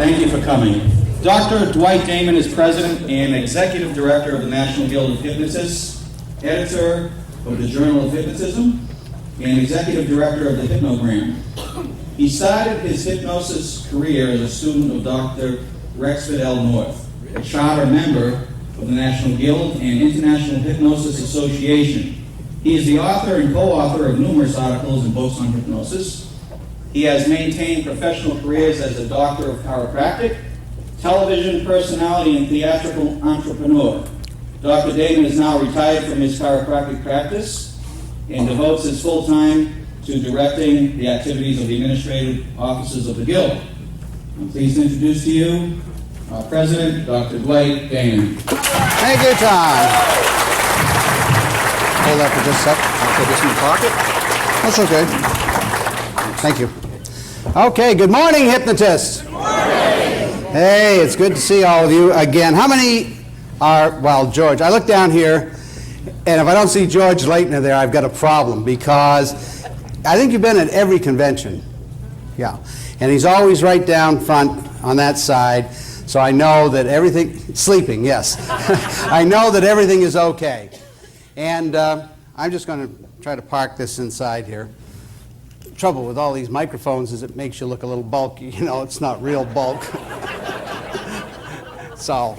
Thank you for coming. Dr. Dwight Damon is President and Executive Director of the National Guild of Hypnotists, Editor of the Journal of Hypnotism, and Executive Director of the Hypnogram. He started his hypnosis career as a student of Dr. Rexford L. North, a charter member of the National Guild and International Hypnosis Association. He is the author and co-author of numerous articles and books on hypnosis. He has maintained professional careers as a doctor of chiropractic, television personality, and theatrical entrepreneur. Dr. Damon is now retired from his chiropractic practice and devotes his full time to directing the activities of the administrative offices of the Guild. I'm pleased to introduce to you our President, Dr. Dwight Damon. Thank you, Tom. Hold that for just a second. I'll put this in the pocket. That's okay. Thank you. Okay, good morning, hypnotists. Good morning. Hey, it's good to see all of you again. How many are, well, George, I look down here, and if I don't see George Leitner there, I've got a problem, because I think you've been at every convention. Yeah. And he's always right down front on that side, so I know that everything, sleeping, yes. I know that everything is okay. And I'm just going to try to park this inside here. Trouble with all these microphones is it makes you look a little bulky. You know, it's not real bulk. So,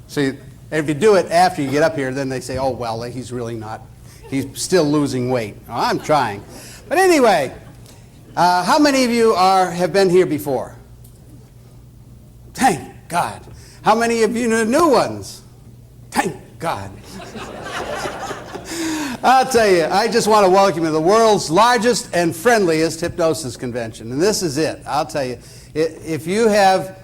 see, if you do it after you get up here, then they say, oh, well, he's really not. He's still losing weight. Well, I'm trying. But anyway, how many of you have been here before? Thank God. How many of you are new ones? Thank God. I'll tell you, I just want to welcome you to the world's largest and friendliest hypnosis convention. And this is it. I'll tell you, if you have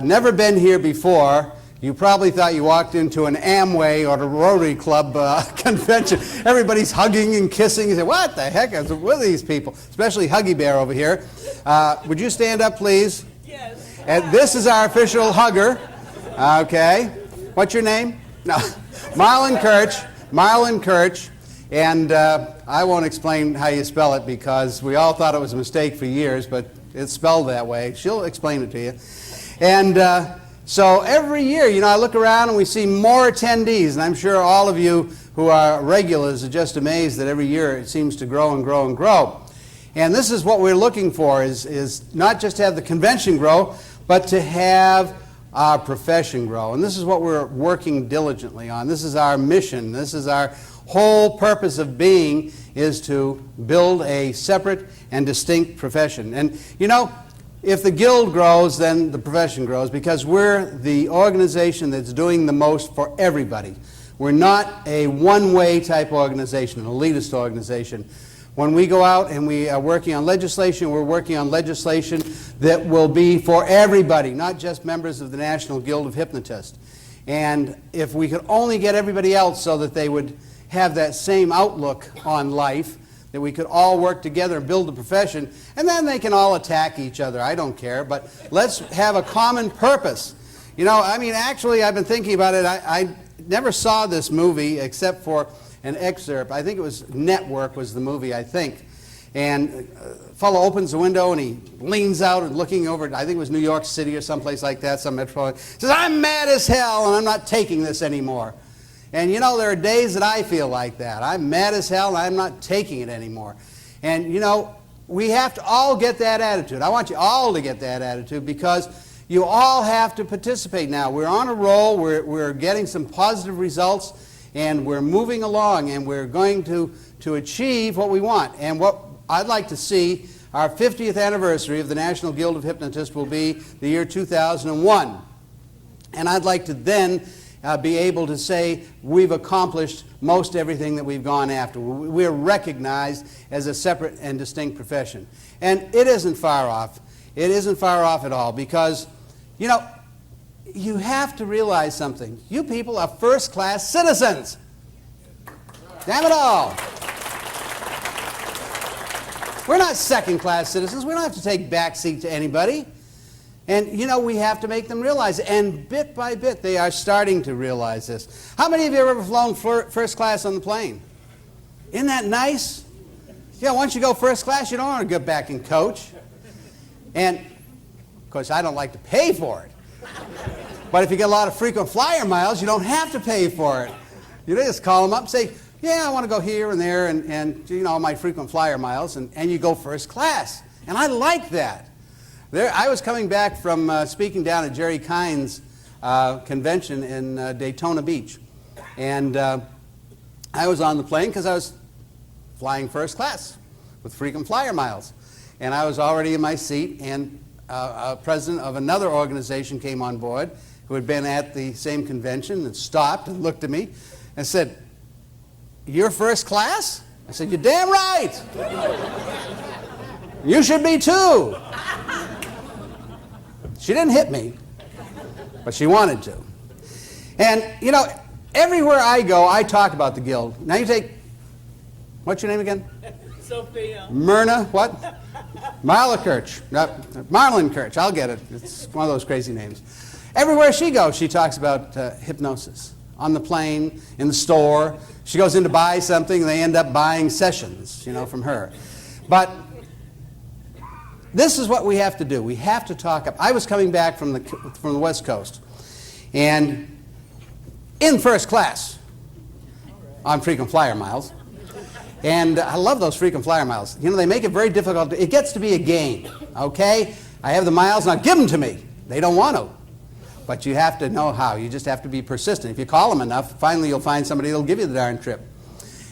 never been here before, you probably thought you walked into an Amway or a Rotary Club convention. Everybody's hugging and kissing. You say, what the heck is with these people? Especially Huggy Bear over here. Would you stand up, please? Yes. And this is our official hugger. Okay. What's your name? No. Marlon Kirch. Marlon Kirch. And I won't explain how you spell it, because we all thought it was a mistake for years, but it's spelled that way. She'll explain it to you. And so every year, you know, I look around and we see more attendees, and I'm sure all of you who are regulars are just amazed that every year it seems to grow and grow and grow. And this is what we're looking for, is not just to have the convention grow, but to have our profession grow. And this is what we're working diligently on. This is our mission. This is our whole purpose of being, is to build a separate and distinct profession. And, you know, if the Guild grows, then the profession grows, because we're the organization that's doing the most for everybody. We're not a one-way type organization, an elitist organization. When we go out and we are working on legislation, we're working on legislation that will be for everybody, not just members of the National Guild of Hypnotists. And if we could only get everybody else so that they would have that same outlook on life, that we could all work together and build a profession, and then they can all attack each other. I don't care, but let's have a common purpose. You know, I mean, actually, I've been thinking about it. I never saw this movie except for an excerpt. I think it was Network was the movie, I think. And a fellow opens the window and he leans out and looking over, I think it was New York City or someplace like that, some metropolitan, says, I'm mad as hell and I'm not taking this anymore. And you know, there are days that I feel like that. I'm mad as hell and I'm not taking it anymore. And you know, we have to all get that attitude. I want you all to get that attitude, because you all have to participate now. We're on a roll, we're getting some positive results, and we're moving along, and we're going to achieve what we want. And what I'd like to see, our 50th anniversary of the National Guild of Hypnotists will be the year 2001. And I'd like to then be able to say we've accomplished most everything that we've gone after. We're recognized as a separate and distinct profession. And it isn't far off. It isn't far off at all, because, you know, you have to realize something. You people are first-class citizens. Damn it all. We're not second-class citizens. We don't have to take backseat to anybody. And, you know, we have to make them realize it. And bit by bit, they are starting to realize this. How many of you have ever flown first class on the plane? Isn't that nice? Yeah, once you go first class, you don't want to get back and coach. And course, I don't like to pay for it. But if you get a lot of frequent flyer miles, you don't have to pay for it. You just call them up and say, yeah, I want to go here and there and you know, my frequent flyer miles, and you go first class. And I like that. I was coming back from speaking down at Jerry Kine's convention in Daytona Beach. And I was on the plane because I was flying first class with frequent flyer miles. And I was already in my seat, and a president of another organization came on board who had been at the same convention and stopped and looked at me and said, "You're first class?" I said, "You're damn right. You should be too." She didn't hit me, but she wanted to. And, you know, everywhere I go, I talk about the Guild. Now you take, what's your name again? Sophia. Myrna, what? Marla Kirch. No, Marlon Kirch, I'll get it. It's one of those crazy names. Everywhere she goes, she talks about hypnosis. On the plane, in the store. She goes in to buy something, and they end up buying sessions, you know, from her. But this is what we have to do. We have to talk up. I was coming back from the West Coast, and in first class on frequent flyer miles. And I love those frequent flyer miles. You know, they make it very difficult. It gets to be a game, okay? I have the miles, now give them to me. They don't want to. But you have to know how. You just have to be persistent. If you call them enough, finally you'll find somebody that'll give you the darn trip.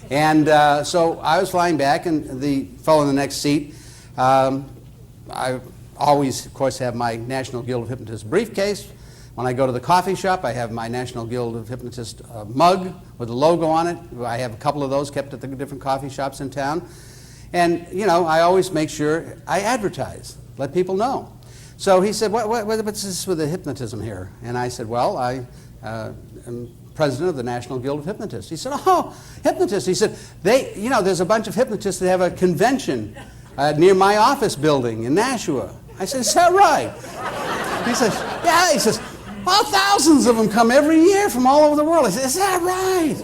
And so I was flying back, and the fellow in the next seat, I always, of course, have my National Guild of Hypnotists briefcase. When I go to the coffee shop, I have my National Guild of Hypnotists mug with a logo on it. I have a couple of those kept at the different coffee shops in town. And, you know, I always make sure I advertise, let people know. So he said, what's this with the hypnotism here? And I said, well, I am president of the National Guild of Hypnotists. He said, oh, hypnotists. He said, you know, there's a bunch of hypnotists that have a convention near my office building in Nashua. I said, is that right? He says, yeah. He says, well, thousands of them come every year from all over the world. I said, is that right?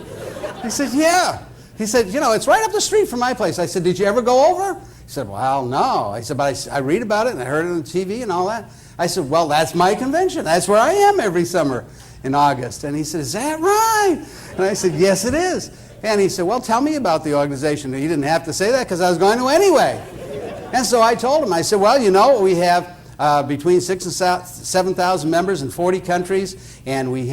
He said, yeah. He said, you know, it's right up the street from my place. I said, did you ever go over? He said, well, no. I said, but I read about it, and I heard it on TV and all that. I said, well, that's my convention. That's where I am every summer in August. And he said, is that right? And I said, yes, it is. And he said, well, tell me about the organization. And he didn't have to say that because I was going to anyway. And so I told him, I said, well, you know, we have between 6,000 and 7,000 members in 40 countries, and we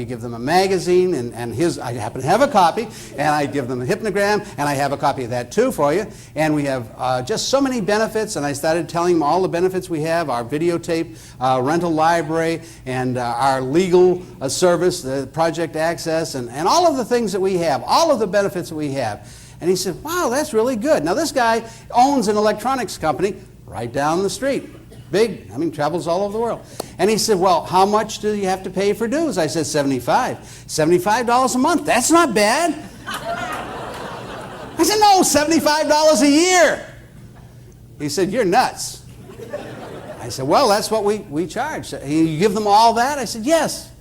give them a magazine, and I happen to have a copy, and I give them a hypnogram, and I have a copy of that too for you, and we have just so many benefits, and I started telling them all the benefits we have, our videotape rental library, and our legal service, the project access, and all of the things that we have, all of the benefits that we have. And he said, wow, that's really good. Now this guy owns an electronics company right down the street. Big, I mean, travels all over the world. And he said, well, how much do you have to pay for dues? I said, $75. $75 a month. That's not bad. I said, no, $75 a year. He said, you're nuts. I said, well, that's what we charge. You give them all that? I said, yes.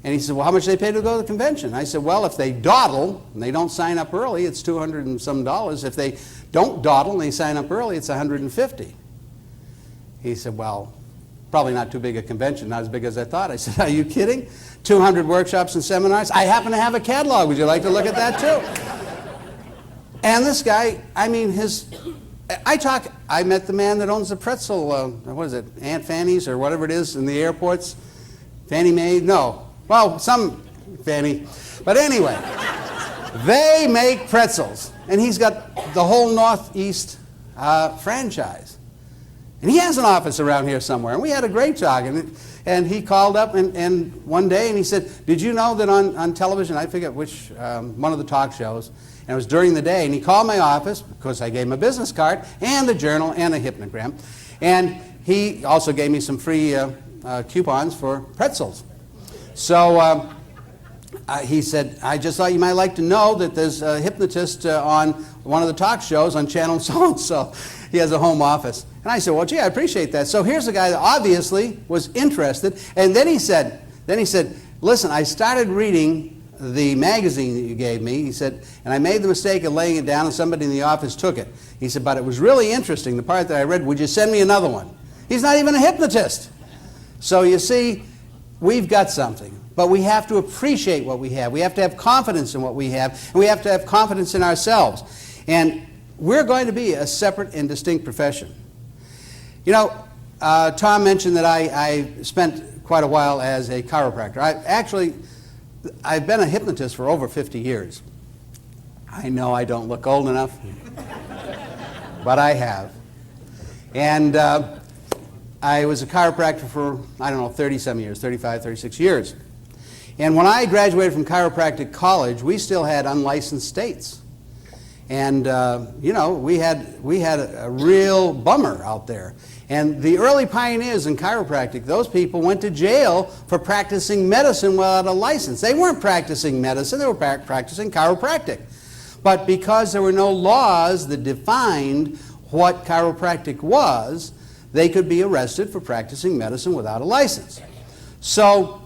And he said, well, how much do they pay to go to the convention? I said, well, if they dawdle and they don't sign up early, it's $200 and some. If they don't dawdle and they sign up early, it's $150. He said, well, probably not too big a convention, not as big as I thought. I said, are you kidding? 200 workshops and seminars? I happen to have a catalog. Would you like to look at that too? And this guy, I mean, I met the man that owns the pretzel, what is it, Aunt Fanny's or whatever it is in the airports? Fannie Mae? No. Well, some Fanny. But anyway, they make pretzels. And he's got the whole Northeast franchise. And he has an office around here somewhere. And we had a great talk. And he called up and one day and he said, did you know that on television, I forget which, one of the talk shows, and it was during the day, and he called my office because I gave him a business card and the journal and a hypnogram. And he also gave me some free coupons for pretzels. So he said, I just thought you might like to know that there's a hypnotist on one of the talk shows on channel so-and-so. He has a home office. And I said, well, gee, I appreciate that. So here's a guy that obviously was interested. And then he said, listen, I started reading the magazine that you gave me. He said, and I made the mistake of laying it down and somebody in the office took it. He said, but it was really interesting, the part that I read. Would you send me another one? He's not even a hypnotist. So you see, we've got something. But we have to appreciate what we have. We have to have confidence in what we have. And we have to have confidence in ourselves. And we're going to be a separate and distinct profession. You know, Tom mentioned that I spent quite a while as a chiropractor. I've been a hypnotist for over 50 years. I know I don't look old enough, but I have. And I was a chiropractor for, 30-some years, 35, 36 years. And when I graduated from chiropractic college, we still had unlicensed states. And, we had a real bummer out there. And the early pioneers in chiropractic, those people went to jail for practicing medicine without a license. They weren't practicing medicine, they were practicing chiropractic. But because there were no laws that defined what chiropractic was, they could be arrested for practicing medicine without a license. So,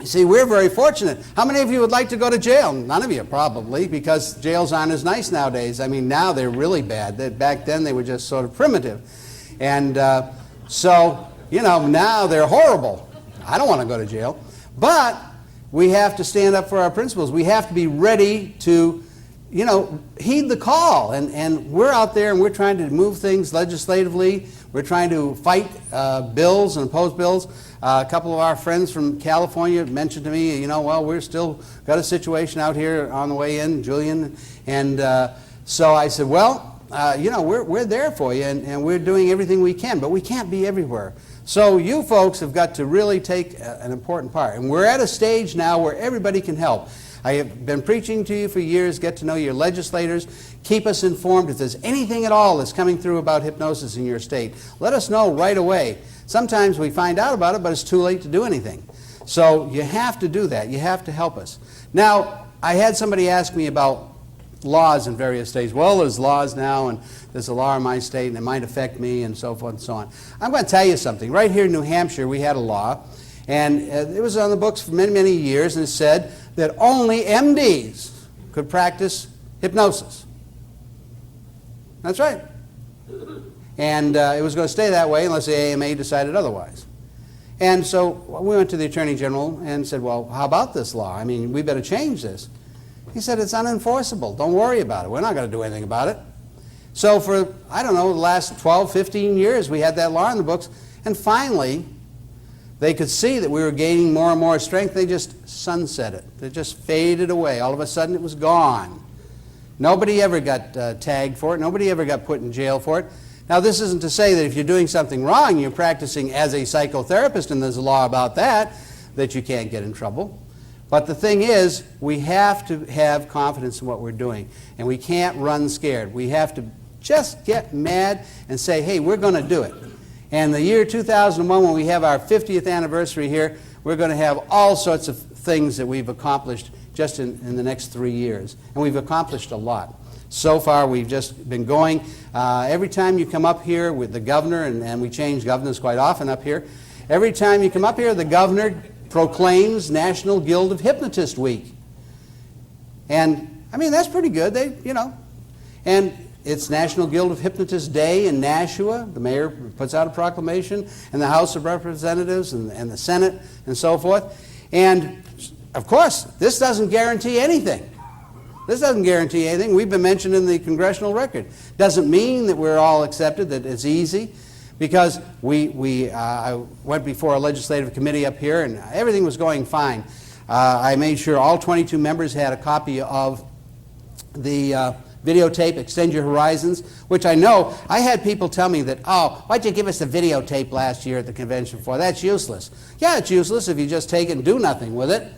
you see, we're very fortunate. How many of you would like to go to jail? None of you, probably, because jails aren't as nice nowadays. I mean, now they're really bad. Back then, they were just sort of primitive. And now they're horrible. I don't want to go to jail. But we have to stand up for our principles. We have to be ready to, heed the call. And we're out there and we're trying to move things legislatively. We're trying to fight bills and oppose bills. A couple of our friends from California mentioned to me, we're still got a situation out here on the way in, Julian. And so I said, we're there for you, and we're doing everything we can, but we can't be everywhere. So you folks have got to really take an important part. And we're at a stage now where everybody can help. I have been preaching to you for years. Get to know your legislators. Keep us informed. If there's anything at all that's coming through about hypnosis in your state, let us know right away. Sometimes we find out about it, but it's too late to do anything. So you have to do that. You have to help us. Now, I had somebody ask me about laws in various states. Well, there's laws now, and there's a law in my state, and it might affect me, and so forth and so on. I'm going to tell you something. Right here in New Hampshire, we had a law, and it was on the books for many, many years, and it said that only MDs could practice hypnosis. That's right. And it was going to stay that way unless the AMA decided otherwise. And so we went to the Attorney General and said, well, how about this law? I mean, we better change this. He said, it's unenforceable. Don't worry about it. We're not going to do anything about it. So for, the last 12, 15 years, we had that law in the books. And finally, they could see that we were gaining more and more strength. They just sunset it. They just faded away. All of a sudden, it was gone. Nobody ever got tagged for it. Nobody ever got put in jail for it. Now, this isn't to say that if you're doing something wrong, you're practicing as a psychotherapist, and there's a law about that you can't get in trouble. But the thing is, we have to have confidence in what we're doing, and we can't run scared. We have to just get mad and say, hey, we're going to do it. And the year 2001, when we have our 50th anniversary here, we're going to have all sorts of things that we've accomplished just in the next 3 years. And we've accomplished a lot. So far, we've just been going. Every time you come up here with the governor, and we change governors quite often up here, every time you come up here, the governor proclaims National Guild of Hypnotists Week. And, that's pretty good. And it's National Guild of Hypnotists Day in Nashua. The mayor puts out a proclamation, and the House of Representatives and the Senate and so forth. And, of course, this doesn't guarantee anything. This doesn't guarantee anything. We've been mentioned in the congressional record. Doesn't mean that we're all accepted, that it's easy, because I went before a legislative committee up here, and everything was going fine. I made sure all 22 members had a copy of the videotape, Extend Your Horizons, which I know, I had people tell me that, why'd you give us the videotape last year at the convention for? That's useless. Yeah, it's useless if you just take it and do nothing with it.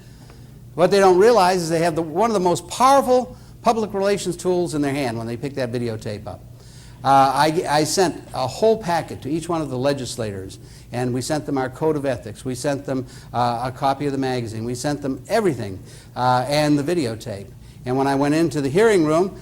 What they don't realize is they have one of the most powerful public relations tools in their hand when they pick that videotape up. I sent a whole packet to each one of the legislators, and we sent them our code of ethics. We sent them a copy of the magazine. We sent them everything, and the videotape. And when I went into the hearing room,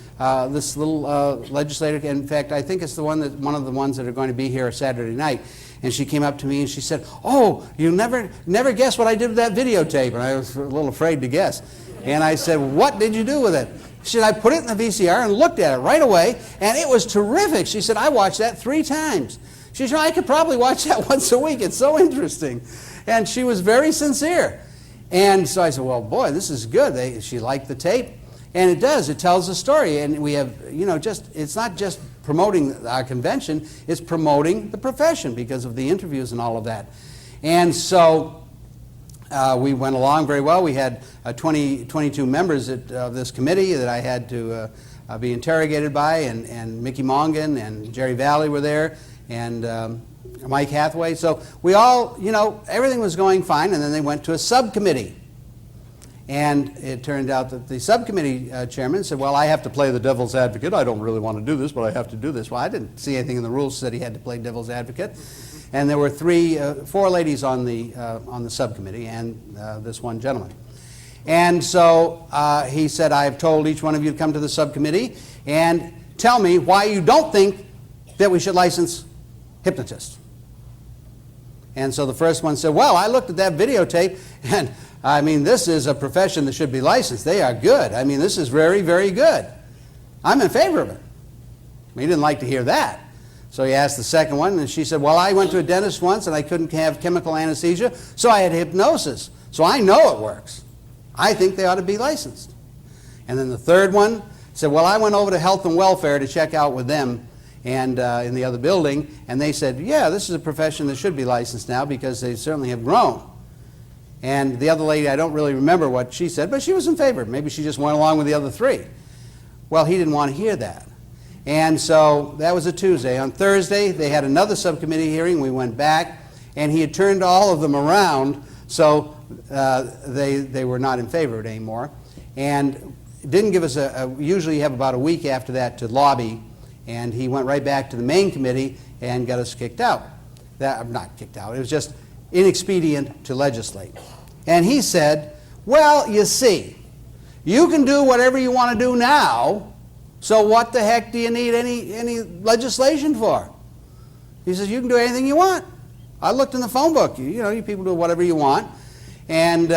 this little legislator, in fact, I think it's one of the ones that are going to be here Saturday night, and she came up to me and she said, "Oh, you never guess what I did with that videotape." And I was a little afraid to guess. And I said, "What did you do with it?" She said, "I put it in the VCR and looked at it right away, and it was terrific." She said, "I watched that 3 times." She said, I could probably watch that once a week. It's so interesting. And she was very sincere. And so I said, well, boy, this is good. She liked the tape. And it does. It tells a story. And we have, it's not just promoting our convention, it's promoting the profession because of the interviews and all of that. And so we went along very well. We had 22 members of this committee that I had to be interrogated by, and Mickey Mongan and Jerry Valley were there, and Mike Hathaway. So we all, everything was going fine, and then they went to a subcommittee. And it turned out that the subcommittee chairman said, well, I have to play the devil's advocate. I don't really want to do this, but I have to do this. Well, I didn't see anything in the rules that said he had to play devil's advocate. And there were four ladies on the subcommittee, and this one gentleman. And so he said, I have told each one of you to come to the subcommittee and tell me why you don't think that we should license hypnotists. And so the first one said, well, I looked at that videotape, and I mean, this is a profession that should be licensed. They are good. I mean, this is very, very good. I'm in favor of it. He didn't like to hear that. So he asked the second one, and she said, well, I went to a dentist once, and I couldn't have chemical anesthesia, so I had hypnosis. So I know it works. I think they ought to be licensed. And then the third one said, well, I went over to health and welfare to check out with them and in the other building, and they said, yeah, this is a profession that should be licensed now because they certainly have grown. And the other lady, I don't really remember what she said, but she was in favor. Maybe she just went along with the other three. Well, he didn't want to hear that. And so that was a Tuesday. On Thursday, they had another subcommittee hearing. We went back, and he had turned all of them around, so they were not in favor of it anymore. And didn't give us usually you have about a week after that to lobby, and he went right back to the main committee and got us kicked out. Not kicked out, it was just inexpedient to legislate. And he said, well, you see, you can do whatever you want to do now, so what the heck do you need any legislation for? He says, you can do anything you want. I looked in the phone book. You people do whatever you want. And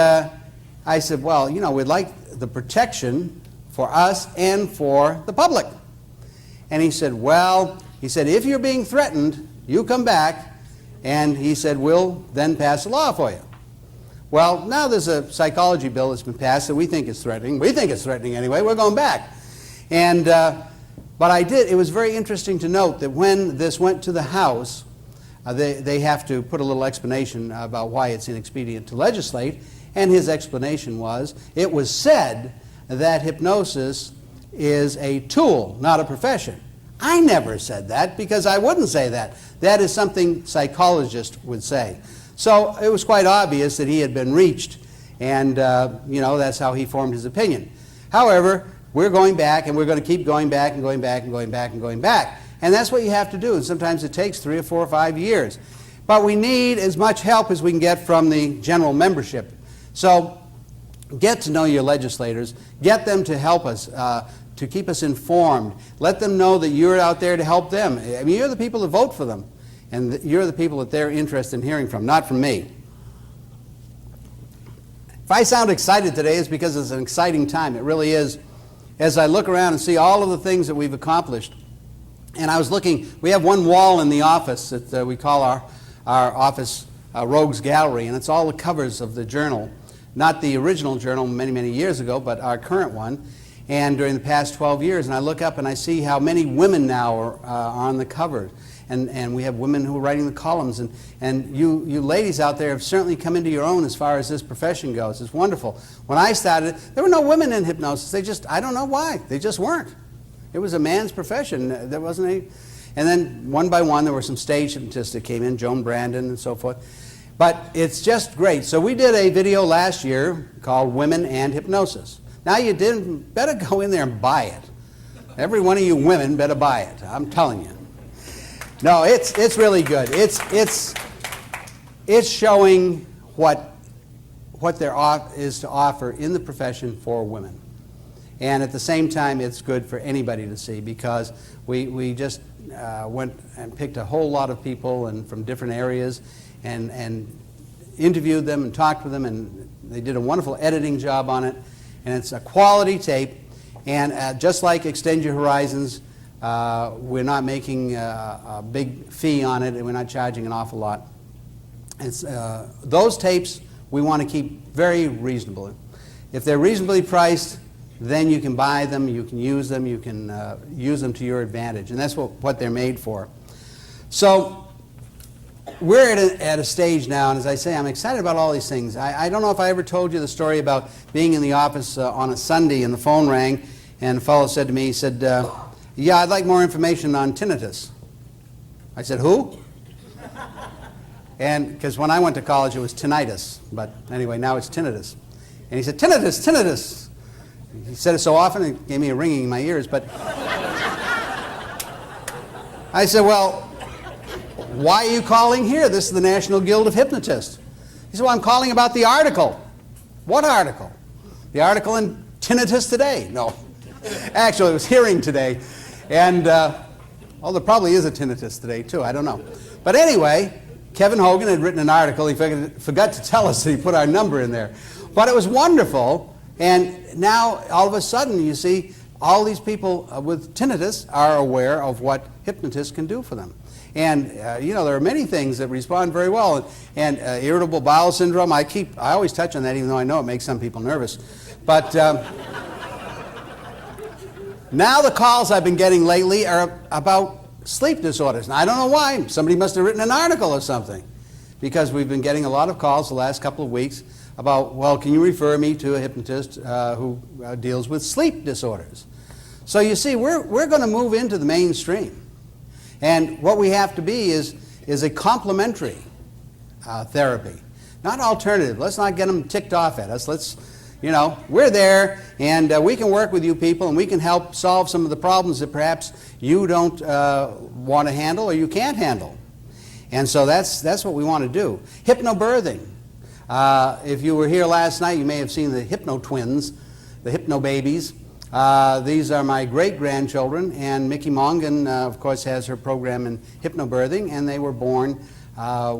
I said, well, we'd like the protection for us and for the public. And he said, well, if you're being threatened, you come back, and he said, we'll then pass a law for you. Well, now there's a psychology bill that's been passed that we think is threatening. We think it's threatening anyway. We're going back. And but it was very interesting to note that when this went to the House, they have to put a little explanation about why it's inexpedient to legislate, and his explanation was, it was said that hypnosis is a tool, not a profession. I never said that, because I wouldn't say that. That is something psychologists would say. So it was quite obvious that he had been reached, and that's how he formed his opinion. However, we're going back, and we're going to keep going back and going back and going back and going back. And that's what you have to do, and sometimes it takes 3 or 4 or 5 years. But we need as much help as we can get from the general membership. So get to know your legislators, get them to help us, to keep us informed. Let them know that you're out there to help them. I mean, you're the people that vote for them, and you're the people that they're interested in hearing from, not from me. If I sound excited today, it's because it's an exciting time. It really is. As I look around and see all of the things that we've accomplished, and I was looking, we have one wall in the office that we call our office Rogues Gallery, and it's all the covers of the journal. Not the original journal many, many years ago, but our current one. And during the past 12 years, and I look up and I see how many women now are on the cover. And we have women who are writing the columns. And you ladies out there have certainly come into your own as far as this profession goes. It's wonderful. When I started, there were no women in hypnosis. I don't know why. They just weren't. It was a man's profession. There wasn't any. And then one by one, there were some stage hypnotists that came in, Joan Brandon and so forth. But it's just great. So we did a video last year called Women and Hypnosis. Now you better go in there and buy it. Every one of you women better buy it. I'm telling you. No, it's really good. It's showing what there is to offer in the profession for women. And at the same time, it's good for anybody to see, because we just went and picked a whole lot of people and from different areas and interviewed them and talked with them, and they did a wonderful editing job on it. And it's a quality tape, and just like Extend Your Horizons, We're not making a big fee on it, and we're not charging an awful lot. It's, those tapes we want to keep very reasonable. If they're reasonably priced, then you can buy them, you can use them to your advantage, and that's what they're made for. So we're at a stage now, and as I say, I'm excited about all these things. I don't know if I ever told you the story about being in the office on a Sunday and the phone rang, and a fellow said to me, he said, yeah, I'd like more information on tinnitus. I said, who? And because when I went to college it was tinnitus, but anyway, now it's tinnitus. And he said, tinnitus, tinnitus. He said it so often it gave me a ringing in my ears, but I said, well, why are you calling here? This is the National Guild of Hypnotists. He said, well, I'm calling about the article. What article? The article in Tinnitus Today. No. Actually, it was Hearing Today. And, well, there probably is a Tinnitus Today, too. I don't know. But anyway, Kevin Hogan had written an article. He forgot to tell us that he put our number in there. But it was wonderful. And now, all of a sudden, you see, all these people with tinnitus are aware of what hypnotists can do for them. And, you know, there are many things that respond very well. And irritable bowel syndrome, I always touch on that, even though I know it makes some people nervous. But now the calls I've been getting lately are about sleep disorders. And I don't know why. Somebody must have written an article or something. Because we've been getting a lot of calls the last couple of weeks about, well, can you refer me to a hypnotist who deals with sleep disorders? So you see, we're going to move into the mainstream. And what we have to be is a complementary therapy, not alternative. Let's not get them ticked off at us. Let's, you know, we're there, and we can work with you people, and we can help solve some of the problems that perhaps you don't want to handle or you can't handle. And so that's what we want to do. Hypnobirthing. If you were here last night, you may have seen the Hypno Twins, the Hypno Babies. These are my great-grandchildren, and Mickey Mongan, of course, has her program in hypnobirthing, and they were born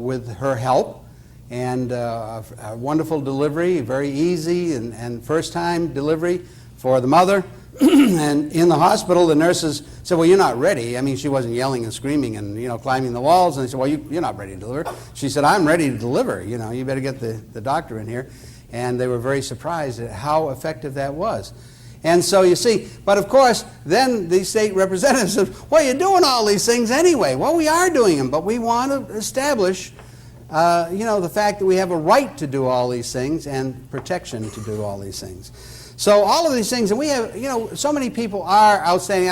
with her help, and a wonderful delivery, very easy and first-time delivery for the mother. And in the hospital, the nurses said, well, you're not ready. I mean, she wasn't yelling and screaming and, you know, climbing the walls. And they said, well, you're not ready to deliver. She said, I'm ready to deliver. You know, you better get the doctor in here. And they were very surprised at how effective that was. And so you see, but of course, then the state representatives said, well, you're doing all these things anyway. Well, we are doing them, but we want to establish, you know, the fact that we have a right to do all these things and protection to do all these things. So all of these things, and we have, you know, so many people are outstanding.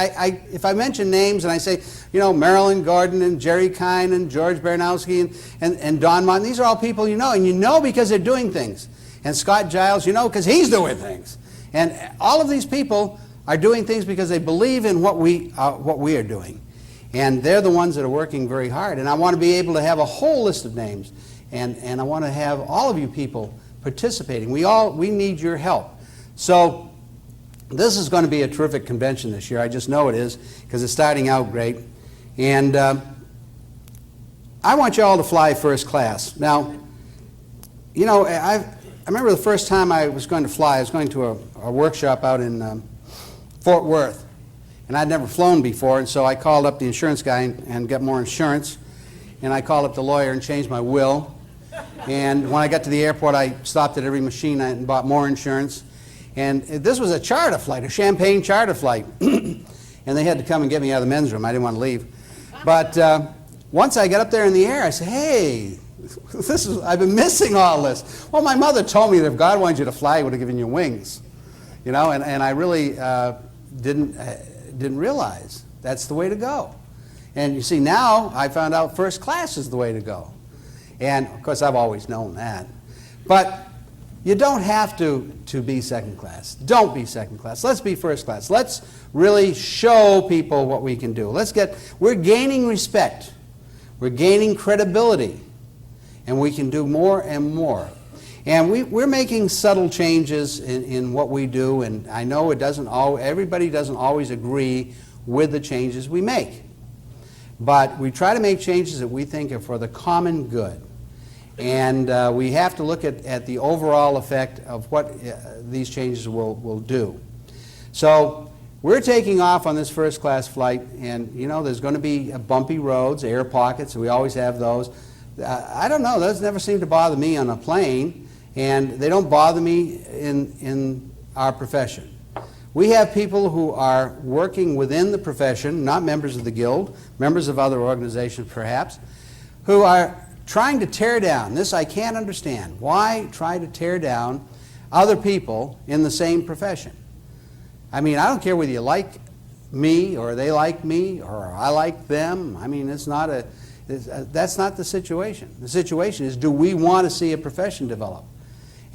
If I mention names and I say, you know, Marilyn Gordon and Jerry Kine and George Baranowski and Don Martin, these are all people you know, and you know because they're doing things. And Scott Giles, you know, because he's doing things. And all of these people are doing things because they believe in what we are doing. And they're the ones that are working very hard. And I want to be able to have a whole list of names. And I want to have all of you people participating. We need your help. So this is going to be a terrific convention this year. I just know it is because it's starting out great. And I want you all to fly first class. Now, you know, I remember the first time I was going to fly, I was going to a workshop out in Fort Worth. And I'd never flown before, and so I called up the insurance guy and got more insurance. And I called up the lawyer and changed my will. And when I got to the airport, I stopped at every machine and bought more insurance. And this was a charter flight, a champagne charter flight. And they had to come and get me out of the men's room. I didn't want to leave. But once I got up there in the air, I said, hey, I've been missing all this. Well, my mother told me that if God wanted you to fly, he would have given you wings. You know, and I really didn't realize that's the way to go. And you see, now I found out first class is the way to go. And, of course, I've always known that. But you don't have to be second class. Don't be second class. Let's be first class. Let's really show people what we can do. We're gaining respect. We're gaining credibility. And we can do more and more. And we're making subtle changes in what we do, and I know everybody doesn't always agree with the changes we make. But we try to make changes that we think are for the common good. And we have to look at the overall effect of what these changes will do. So we're taking off on this first-class flight, and you know there's going to be bumpy roads, air pockets. We always have those. I don't know. Those never seem to bother me on a plane, and they don't bother me in our profession. We have people who are working within the profession, not members of the Guild, members of other organizations perhaps, who are trying to tear down. This I can't understand. Why try to tear down other people in the same profession? I mean, I don't care whether you like me or they like me or I like them. I mean, that's not the situation. The situation is, do we want to see a profession develop?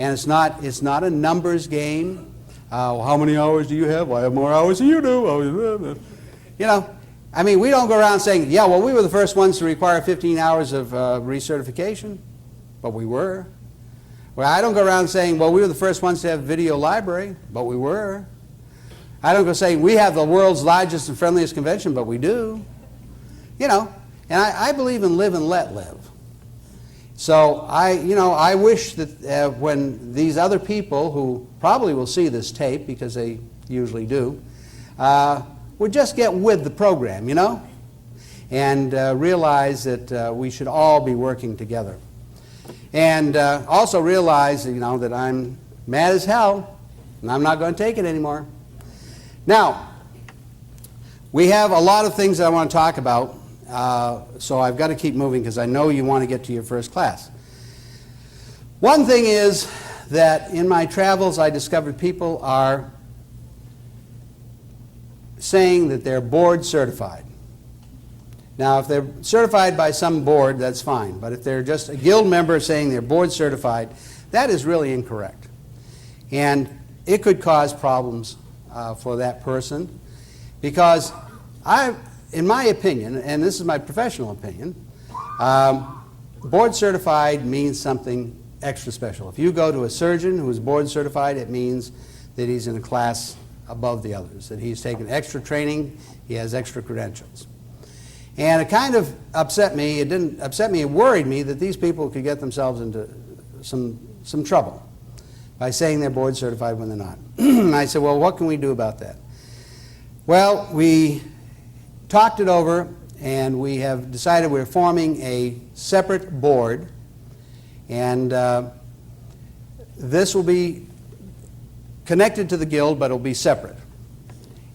And it's not a numbers game. How many hours do you have? Well, I have more hours than you do. You know, I mean, we don't go around saying, yeah, well, we were the first ones to require 15 hours of recertification, but we were. Well, I don't go around saying, well, we were the first ones to have video library, but we were. I don't go saying, we have the world's largest and friendliest convention, but we do. You know, and I believe in live and let live. So I wish that when these other people who probably will see this tape, because they usually do, would just get with the program, you know, and realize that we should all be working together. And also realize, you know, that I'm mad as hell, and I'm not going to take it anymore. Now, we have a lot of things that I want to talk about. So I've got to keep moving because I know you want to get to your first class. One thing is that in my travels I discovered people are saying that they're board certified. Now, if they're certified by some board, that's fine. But if they're just a guild member saying they're board certified, that is really incorrect. And it could cause problems for that person, because in my opinion, and this is my professional opinion, board certified means something extra special. If you go to a surgeon who is board certified, it means that he's in a class above the others, that he's taken extra training, he has extra credentials. And it kind of upset me. It didn't upset me, it worried me that these people could get themselves into some trouble by saying they're board certified when they're not. And I said, well, what can we do about that? Well, we talked it over, and we have decided we're forming a separate board, and this will be connected to the Guild, but it will be separate.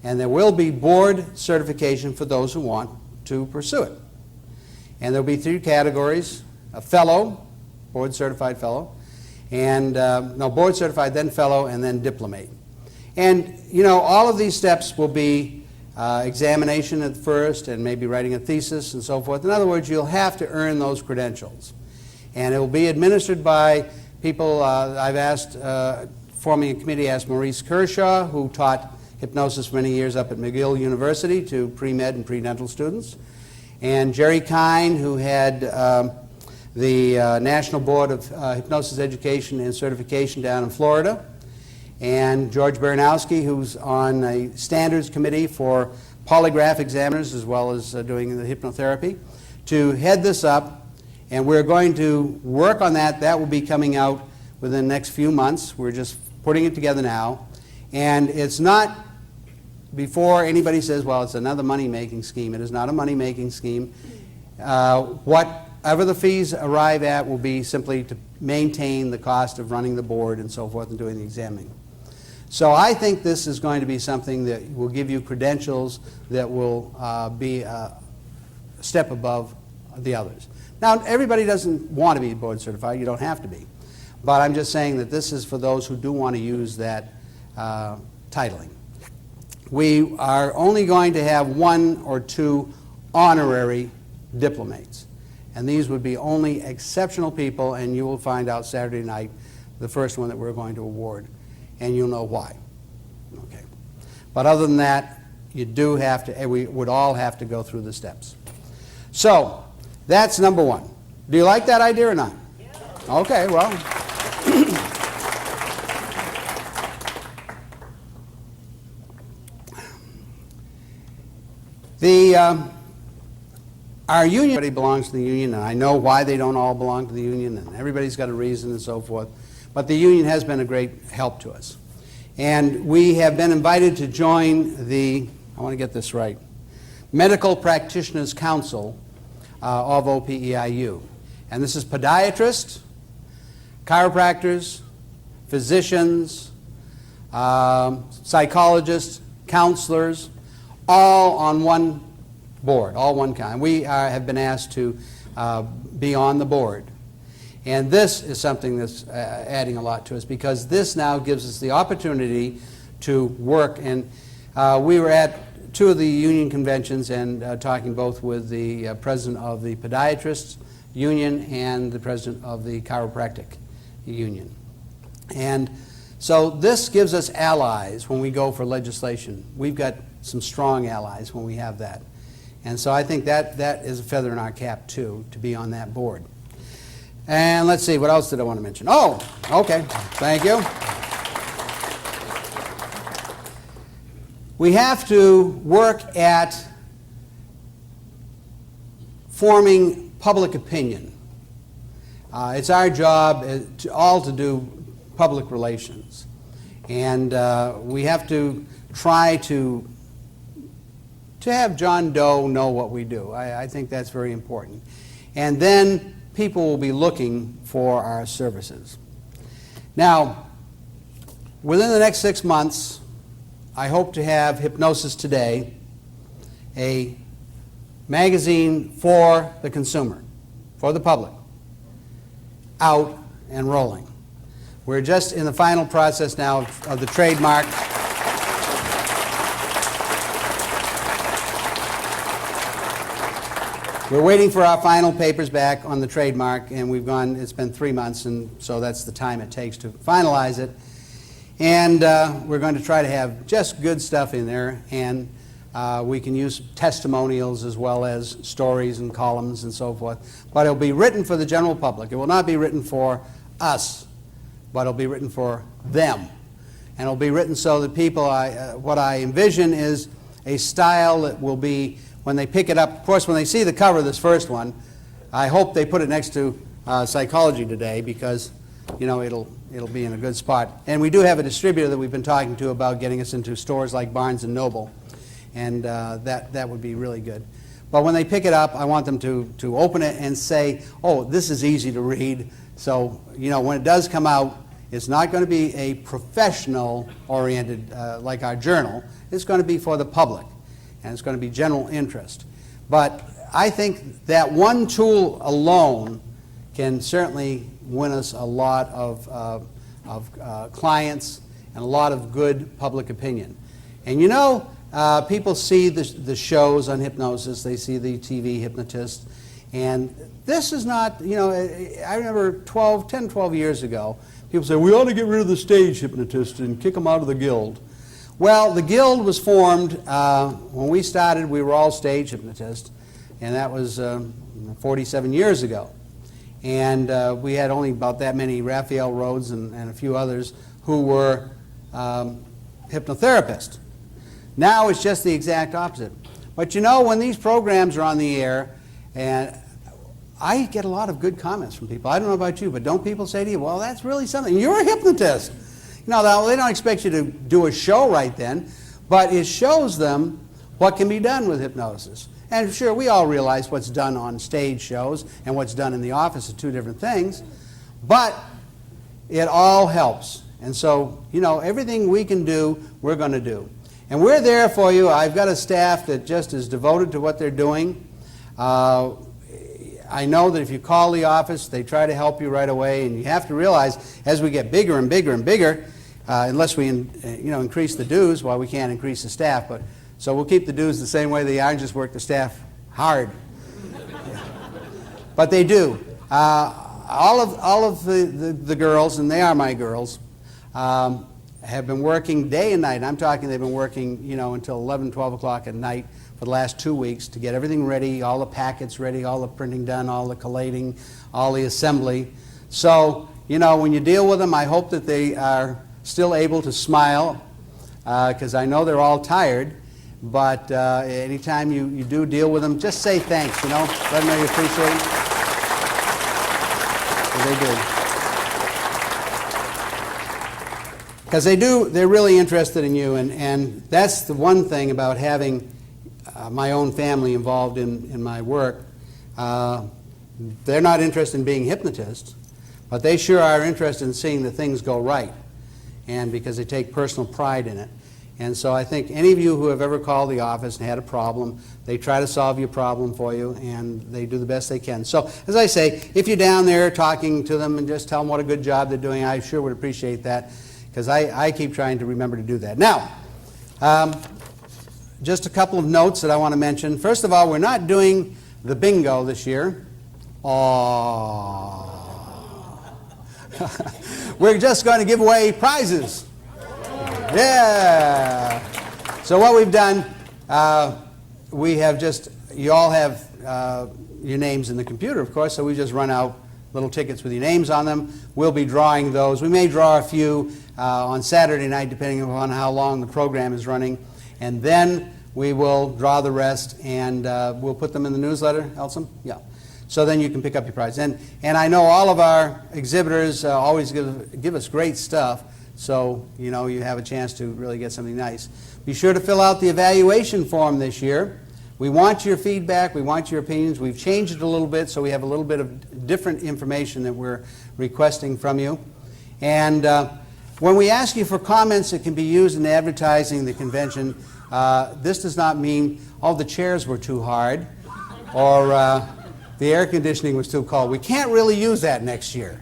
And there will be board certification for those who want to pursue it. And there will be 3 categories: a fellow, board certified fellow, and board certified, then fellow, and then diplomate. And you know, all of these steps will be examination at first, and maybe writing a thesis and so forth. In other words, you'll have to earn those credentials. And it will be administered by people. I've asked, forming a committee, asked Maurice Kershaw, who taught hypnosis for many years up at McGill University to pre-med and pre-dental students, and Jerry Kine, who had the National Board of Hypnosis Education and Certification down in Florida, and George Baranowski, who's on a standards committee for polygraph examiners as well as doing the hypnotherapy, to head this up. And we're going to work on that. That will be coming out within the next few months. We're just putting it together now. And it's not, before anybody says, well, it's another money-making scheme. It is not a money-making scheme. Whatever the fees arrive at will be simply to maintain the cost of running the board and so forth and doing the examining. So I think this is going to be something that will give you credentials that will be a step above the others. Now, everybody doesn't want to be board certified. You don't have to be. But I'm just saying that this is for those who do want to use that titling. We are only going to have 1 or 2 honorary diplomates. And these would be only exceptional people, and you will find out Saturday night the first one that we're going to award. And you'll know why. Okay. But other than that, you do have to, we would all have to go through the steps. So, that's number 1. Do you like that idea or not? Yeah. Okay, well. Our union, everybody belongs to the union, and I know why they don't all belong to the union, and everybody's got a reason and so forth. But the union has been a great help to us. And we have been invited to join the, I want to get this right, Medical Practitioners Council of OPEIU. And this is podiatrists, chiropractors, physicians, psychologists, counselors, all on one board, all one kind. We have been asked to be on the board. And this is something that's adding a lot to us, because this now gives us the opportunity to work. And we were at two of the union conventions and talking both with the president of the Podiatrists Union and the president of the Chiropractic Union. And so this gives us allies when we go for legislation. We've got some strong allies when we have that. And so I think that is a feather in our cap, too, to be on that board. And let's see, what else did I want to mention? Oh, okay, thank you. We have to work at forming public opinion. It's our job to do public relations. And we have to try to have John Doe know what we do. I think that's very important. And then people will be looking for our services. Now, within the next 6 months, I hope to have Hypnosis Today, a magazine for the consumer, for the public, out and rolling. We're just in the final process now of the trademark. We're waiting for our final papers back on the trademark, and it's been 3 months, and so that's the time it takes to finalize it. And we're going to try to have just good stuff in there, and we can use testimonials as well as stories and columns and so forth. But it'll be written for the general public. It will not be written for us, but it'll be written for them. And it'll be written so that people, what I envision is a style that will be, when they pick it up, of course, when they see the cover of this first one, I hope they put it next to Psychology Today, because, you know, it'll be in a good spot. And we do have a distributor that we've been talking to about getting us into stores like Barnes & Noble, and that would be really good. But when they pick it up, I want them to open it and say, oh, this is easy to read. So, you know, when it does come out, it's not going to be a professional-oriented, like our journal. It's going to be for the public, and it's going to be general interest. But I think that one tool alone can certainly win us a lot of clients and a lot of good public opinion. And you know, people see the shows on hypnosis, they see the TV hypnotists, and this is not, you know, I remember 10, 12 years ago, people say, we ought to get rid of the stage hypnotists and kick them out of the guild. Well, the guild was formed, when we started, we were all stage hypnotists, and that was 47 years ago. And we had only about that many, Raphael Rhodes and a few others, who were hypnotherapists. Now it's just the exact opposite. But you know, when these programs are on the air, and I get a lot of good comments from people. I don't know about you, but don't people say to you, well, that's really something. You're a hypnotist. You know, they don't expect you to do a show right then, but it shows them what can be done with hypnosis. And sure, we all realize what's done on stage shows and what's done in the office are two different things, but it all helps. And so, you know, everything we can do, we're going to do. And we're there for you. I've got a staff that just is devoted to what they're doing. I know that if you call the office, they try to help you right away, and you have to realize as we get bigger and bigger and bigger, unless we increase the dues, well, we can't increase the staff, but so we'll keep the dues the same way they are and just work the staff hard. But they do. All of the girls, and they are my girls, have been working day and night. I'm talking they've been working, you know, until 11, 12 o'clock at night for the last 2 weeks to get everything ready, all the packets ready, all the printing done, all the collating, all the assembly. So, you know, when you deal with them, I hope that they are still able to smile, because I know they're all tired. But anytime you do deal with them, just say thanks, you know, let them know you appreciate them. They do. because they're really interested in you, and that's the one thing about having my own family involved in my work. They're not interested in being hypnotists, but they sure are interested in seeing that things go right, and because they take personal pride in it. And so I think any of you who have ever called the office and had a problem, they try to solve your problem for you, and they do the best they can. So, as I say, if you're down there talking to them and just tell them what a good job they're doing, I sure would appreciate that, because I keep trying to remember to do that. Now, just a couple of notes that I want to mention. First of all, we're not doing the bingo this year. We're just going to give away prizes. Yeah. So what we've done, we have just, you all have your names in the computer, of course, so we just run out little tickets with your names on them. We'll be drawing those. We may draw a few on Saturday night, depending upon how long the program is running. And then we will draw the rest, and we'll put them in the newsletter, Elsom? Yeah. So then you can pick up your prize. And I know all of our exhibitors always give us great stuff, so you know you have a chance to really get something nice. Be sure to fill out the evaluation form this year. We want your feedback, we want your opinions. We've changed it a little bit, so we have a little bit of different information that we're requesting from you. And when we ask you for comments that can be used in advertising the convention, this does not mean, oh, the chairs were too hard, or the air conditioning was too cold. We can't really use that next year.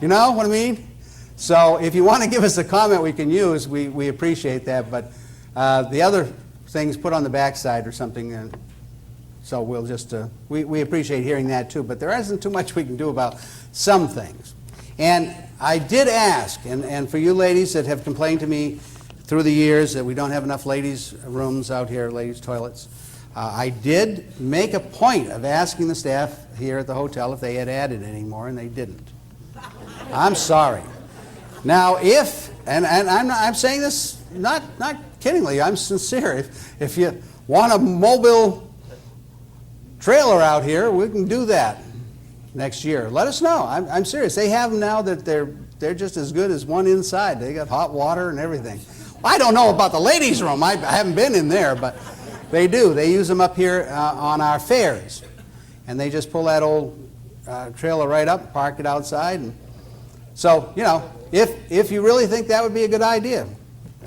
You know what I mean? So if you want to give us a comment we can use, we appreciate that, but the other things put on the backside or something, and so we'll just, we appreciate hearing that too, but there isn't too much we can do about some things. And I did ask, and for you ladies that have complained to me through the years that we don't have enough ladies' rooms out here, ladies' toilets, I did make a point of asking the staff here at the hotel if they had added any more, and they didn't. I'm sorry. Now, if, and I'm saying this not kiddingly, I'm sincere. If you want a mobile trailer out here, we can do that next year. Let us know. I'm serious. They have them now that they're just as good as one inside. They got hot water and everything. I don't know about the ladies' room. I haven't been in there, but they do. They use them up here on our fairs, and they just pull that old trailer right up, park it outside, and so you know. If you really think that would be a good idea,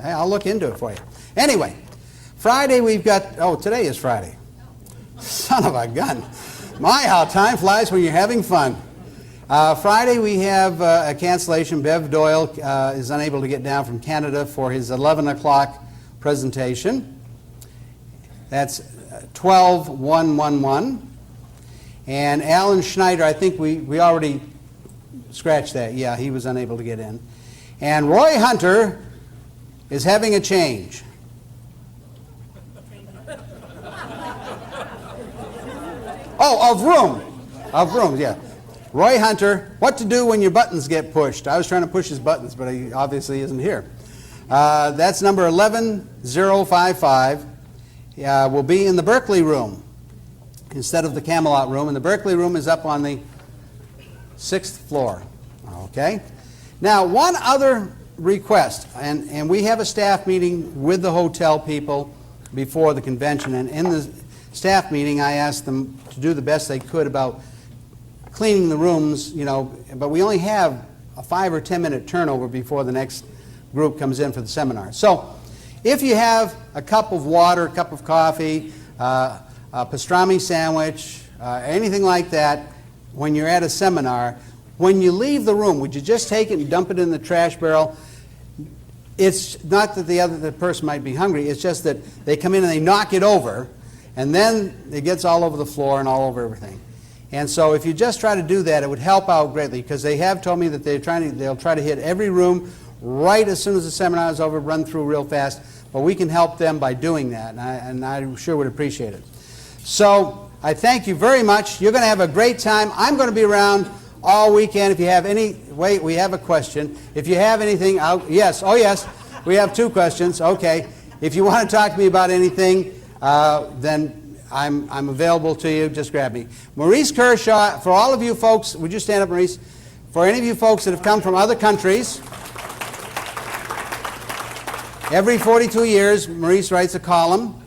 I'll look into it for you. Anyway, Friday we've got, oh, today is Friday. Son of a gun. My, how time flies when you're having fun. Friday we have a cancellation. Bev Doyle is unable to get down from Canada for his 11 o'clock presentation. That's 12-1-1-1. And Alan Schneider, I think we already scratch that. Yeah, he was unable to get in. And Roy Hunter is having a change. Oh, of room. Of rooms, yeah. Roy Hunter, what to do when your buttons get pushed. I was trying to push his buttons, but he obviously isn't here. That's number 11055. Will be in the Berkeley room instead of the Camelot room. And the Berkeley room is up on the 6th floor. Okay? Now, one other request, and we have a staff meeting with the hotel people before the convention, and in the staff meeting I asked them to do the best they could about cleaning the rooms, you know, but we only have a 5 or 10 minute turnover before the next group comes in for the seminar. So, if you have a cup of water, a cup of coffee, a pastrami sandwich, anything like that, when you're at a seminar, when you leave the room, would you just take it and dump it in the trash barrel? It's not that the person might be hungry, it's just that they come in and they knock it over, and then it gets all over the floor and all over everything. And so if you just try to do that, it would help out greatly, because they have told me that they'll try to hit every room right as soon as the seminar is over, run through real fast, but we can help them by doing that, and I sure would appreciate it. So I thank you very much. You're going to have a great time. I'm going to be around all weekend. If you have any, wait, we have a question. If you have anything, yes, oh yes, we have 2 questions. Okay. If you want to talk to me about anything, then I'm available to you. Just grab me. Maurice Kershaw, for all of you folks, would you stand up, Maurice? For any of you folks that have come from other countries, Every 42 years, Maurice writes a column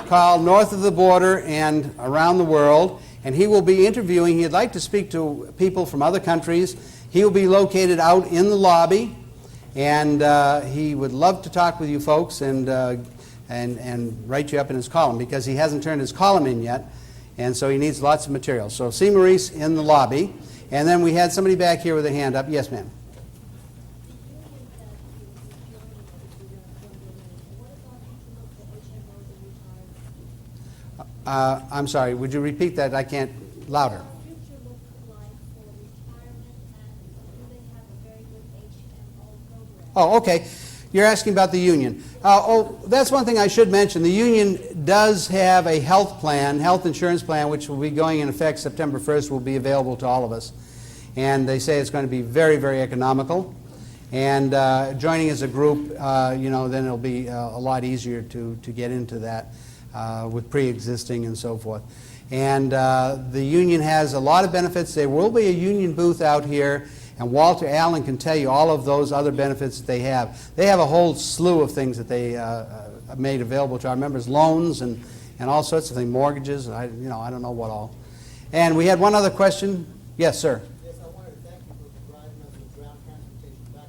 called North of the Border and Around the World, and he will be interviewing. He'd like to speak to people from other countries. He will be located out in the lobby, and he would love to talk with you folks and write you up in his column, because he hasn't turned his column in yet, and so he needs lots of material. So see Maurice in the lobby. And then we had somebody back here with a hand up. Yes, ma'am. I'm sorry, would you repeat that? I can't, louder. Oh, okay. You're asking about the union. That's one thing I should mention. The union does have a health plan, health insurance plan, which will be going in effect September 1st, will be available to all of us. And they say it's going to be very, very economical. And joining as a group, then it'll be a lot easier to get into that with pre-existing and so forth. And the union has a lot of benefits. There will be a union booth out here, and Walter Allen can tell you all of those other benefits that they have. They have a whole slew of things that they made available to our members, loans and all sorts of things, mortgages, I don't know what all. And we had one other question. Yes, sir. Yes, I wanted to thank you for providing us with ground transportation back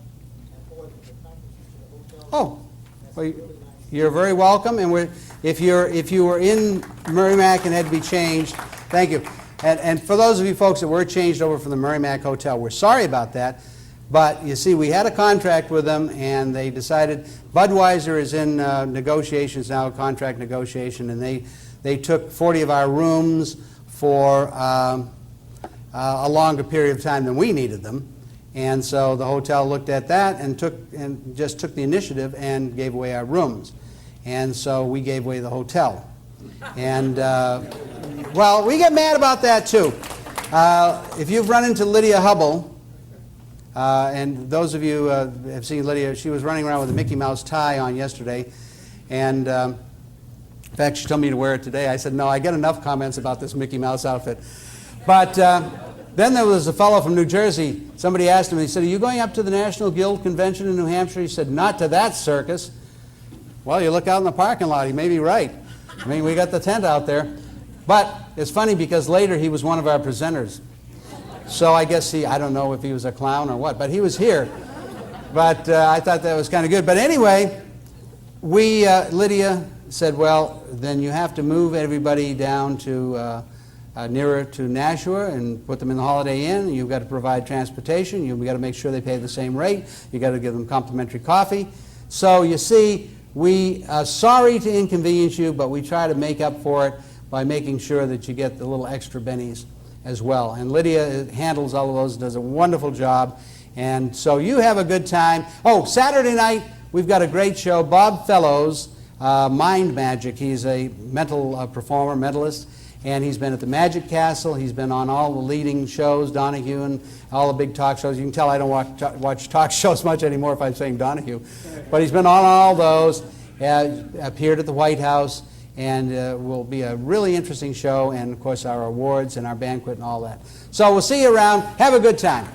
and forth from the conferences to the hotel. Oh, That's well, really nice. you're very welcome. And if you were in Merrimack and had to be changed, thank you. And for those of you folks that were changed over from the Merrimack Hotel, we're sorry about that. But you see, we had a contract with them, and they decided, Budweiser is in negotiations now, contract negotiation, and they took 40 of our rooms for a longer period of time than we needed them. And so the hotel looked at that and just took the initiative and gave away our rooms. And so we gave away the hotel. And, well, we get mad about that too. If you've run into Lydia Hubble, and those of you have seen Lydia, she was running around with a Mickey Mouse tie on yesterday. And in fact, she told me to wear it today. I said, no, I get enough comments about this Mickey Mouse outfit. But then there was a fellow from New Jersey. Somebody asked him, he said, are you going up to the National Guild Convention in New Hampshire? He said, not to that circus. Well, you look out in the parking lot, he may be right. I mean, we got the tent out there. But it's funny because later he was one of our presenters. So I guess I don't know if he was a clown or what, but he was here. But I thought that was kind of good. But anyway, Lydia said, well, then you have to move everybody down to nearer to Nashua and put them in the Holiday Inn. You've got to provide transportation. You've got to make sure they pay the same rate. You've got to give them complimentary coffee. So you see, we are sorry to inconvenience you, but we try to make up for it by making sure that you get the little extra bennies as well. And Lydia handles all of those, does a wonderful job. And so you have a good time. Oh, Saturday night, we've got a great show. Bob Fellows, Mind Magic. He's a mental performer, mentalist, and he's been at the Magic Castle. He's been on all the leading shows, Donahue and all the big talk shows. You can tell I don't watch talk shows much anymore if I'm saying Donahue. But he's been on all those, appeared at the White House, and will be a really interesting show, and of course our awards and our banquet and all that. So we'll see you around. Have a good time.